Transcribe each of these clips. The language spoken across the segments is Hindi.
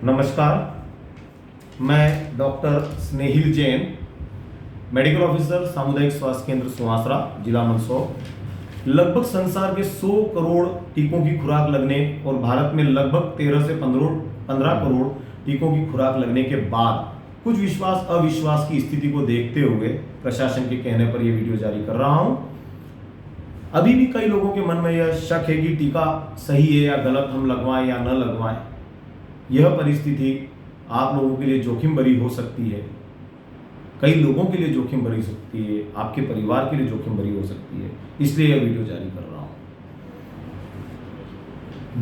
नमस्कार, मैं डॉक्टर स्नेहिल जैन, मेडिकल ऑफिसर सामुदायिक स्वास्थ्य केंद्र सुवासरा, जिला मंदसौर। लगभग संसार के 100 करोड़ टीकों की खुराक लगने और भारत में लगभग 13 से 15 करोड़ टीकों की खुराक लगने के बाद कुछ विश्वास अविश्वास की स्थिति को देखते हुए प्रशासन के कहने पर यह वीडियो जारी कर रहा हूं। अभी भी कई लोगों के मन में यह शक है कि टीका सही है या गलत, हम लगवाएं या न लगवाएं। यह परिस्थिति आप लोगों के लिए जोखिम भरी हो सकती है, कई लोगों के लिए जोखिम भरी हो सकती है, आपके परिवार के लिए जोखिम भरी हो सकती है, इसलिए यह वीडियो जारी कर रहा हूं।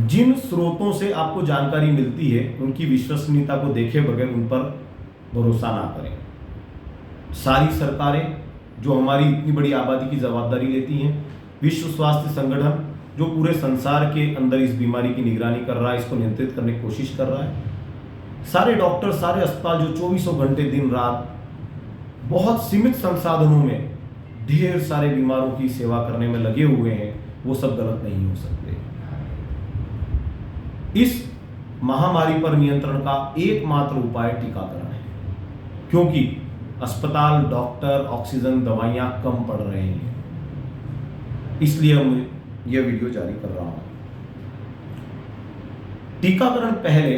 जिन स्रोतों से आपको जानकारी मिलती है उनकी विश्वसनीयता को देखे बगैर उन पर भरोसा ना करें। सारी सरकारें जो हमारी इतनी बड़ी आबादी की जवाबदारी लेती हैं, विश्व स्वास्थ्य संगठन जो पूरे संसार के अंदर इस बीमारी की निगरानी कर रहा है, इसको नियंत्रित करने की कोशिश कर रहा है, सारे डॉक्टर, सारे अस्पताल जो 24 घंटे दिन रात बहुत सीमित संसाधनों में ढेर सारे बीमारों की सेवा करने में लगे हुए हैं, वो सब गलत नहीं हो सकते। इस महामारी पर नियंत्रण का एकमात्र उपाय टीकाकरण है, क्योंकि अस्पताल, डॉक्टर, ऑक्सीजन, दवाइयां कम पड़ रहे हैं। इसलिए हम यह वीडियो जारी कर रहा हूं। टीकाकरण पहले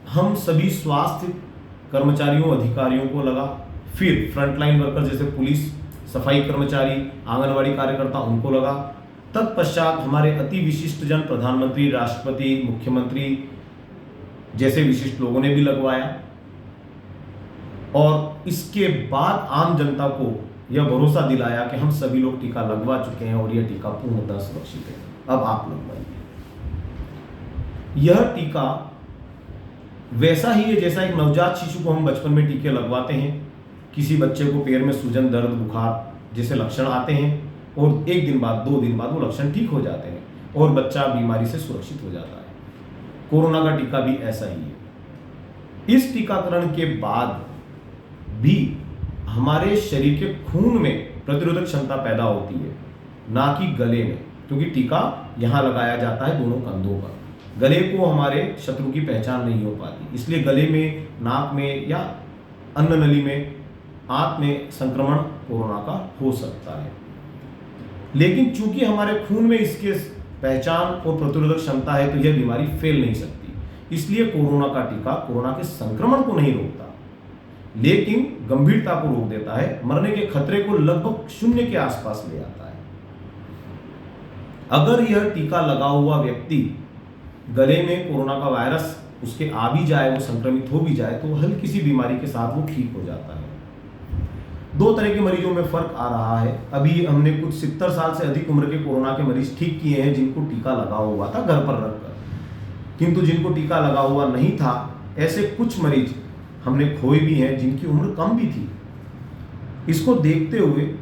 हम सभी स्वास्थ्य कर्मचारियों, अधिकारियों को लगा, फिर फ्रंटलाइन वर्कर जैसे पुलिस, सफाई कर्मचारी, आंगनवाड़ी कार्यकर्ता, उनको लगा। तत्पश्चात हमारे अति विशिष्ट जन, प्रधानमंत्री, राष्ट्रपति, मुख्यमंत्री जैसे विशिष्ट लोगों ने भी लगवाया, और इसके बाद आम जनता को यह भरोसा दिलाया कि हम सभी लोग टीका लगवा चुके हैं और यह टीका पूर्णतः सुरक्षित है, अब आप लगवाइए। यह टीका वैसा ही है जैसा एक नवजात शिशु को हम बचपन में टीके लगवाते हैं। किसी बच्चे को पैर में सूजन, दर्द, बुखार जैसे लक्षण आते हैं और एक दिन बाद, 2 दिन बाद वो लक्षण ठीक हो जाते हैं और बच्चा बीमारी से सुरक्षित हो जाता है। कोरोना का टीका भी ऐसा ही है। इस टीकाकरण के बाद भी हमारे शरीर के खून में प्रतिरोधक क्षमता पैदा होती है, ना कि गले में, क्योंकि टीका यहां लगाया जाता है दोनों कंधों पर। गले को हमारे शत्रु की पहचान नहीं हो पाती, इसलिए गले में, नाक में या अन्न नली में, आंत में संक्रमण कोरोना का हो सकता है। लेकिन चूंकि हमारे खून में इसके पहचान और प्रतिरोधक क्षमता है, तो यह बीमारी फैल नहीं सकती। इसलिए कोरोना का टीका कोरोना के संक्रमण को नहीं रोकता, लेकिन गंभीरता को रोक देता है, मरने के खतरे को लगभग 0 के आसपास ले आता है। अगर यह टीका लगा हुआ व्यक्ति गले में कोरोना का वायरस उसके आ भी जाए, वो संक्रमित हो भी जाए, तो हल्की सी बीमारी के साथ वो ठीक हो जाता है। 2 तरह के मरीजों में फर्क आ रहा है। अभी हमने कुछ 70 साल से अधिक उम्र के कोरोना के मरीज ठीक किए हैं, जिनको टीका लगा हुआ था घर पर रखकर, किंतु जिनको टीका लगा हुआ नहीं था, ऐसे कुछ मरीज हमने खोए भी हैं जिनकी उम्र कम भी थी। इसको देखते हुए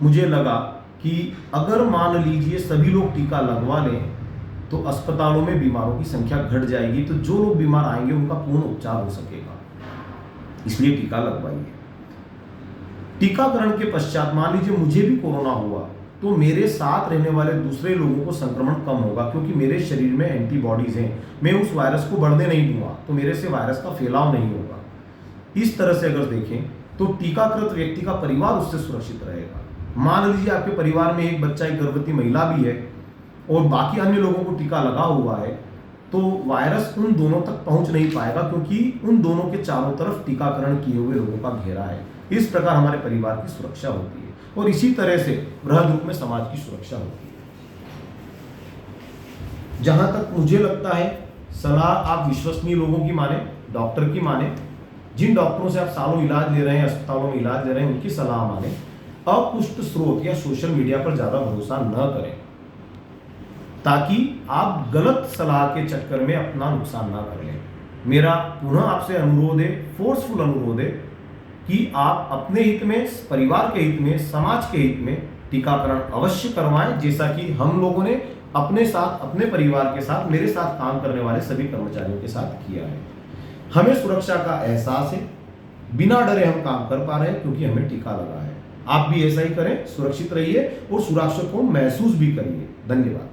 मुझे लगा कि अगर मान लीजिए सभी लोग टीका लगवा लें तो अस्पतालों में बीमारों की संख्या घट जाएगी, तो जो लोग बीमार आएंगे उनका पूर्ण उपचार हो सकेगा। इसलिए टीका लगवाइए। टीकाकरण के पश्चात मान लीजिए मुझे भी कोरोना हुआ, तो मेरे साथ रहने वाले दूसरे लोगों को संक्रमण कम होगा, क्योंकि मेरे शरीर में एंटीबॉडीज हैं। मैं उस वायरस को बढ़ने नहीं दूंगा, तो मेरे से वायरस का फैलाव नहीं होगा। इस तरह से अगर देखें तो टीकाकृत व्यक्ति का परिवार उससे सुरक्षित रहेगा। मान लीजिए आपके परिवार में एक बच्चा, एक गर्भवती महिला भी है और बाकी अन्य लोगों को टीका लगा हुआ है, तो वायरस उन दोनों तक पहुंच नहीं पाएगा, क्योंकि उन दोनों के चारों तरफ टीकाकरण किए हुए लोगों का घेरा है। इस प्रकार हमारे परिवार की सुरक्षा होती है और इसी तरह से बृहद रूप में समाज की सुरक्षा होती है। जहां तक मुझे लगता है, सलाह आप विश्वसनीय लोगों की माने, डॉक्टर की माने, जिन डॉक्टरों से आप सालों इलाज ले रहे हैं, अस्पतालों में इलाज ले रहे हैं, उनकी सलाह माने। अपुष्ट स्रोत या सोशल मीडिया पर ज्यादा भरोसा न करें, ताकि आप गलत सलाह के चक्कर में अपना नुकसान ना कर लें। मेरा पुनः आपसे अनुरोध है, फोर्सफुल अनुरोध है, कि आप अपने हित में, परिवार के हित में, समाज के हित में टीकाकरण अवश्य करवाएं, जैसा कि हम लोगों ने अपने साथ, अपने परिवार के साथ, मेरे साथ काम करने वाले सभी कर्मचारियों के साथ किया है। हमें सुरक्षा का एहसास है, बिना डरे हम काम कर पा रहे हैं, क्योंकि हमें टीका लगा है। आप भी ऐसा ही करें, सुरक्षित रहिए और सुरक्षा को महसूस भी करिए। धन्यवाद।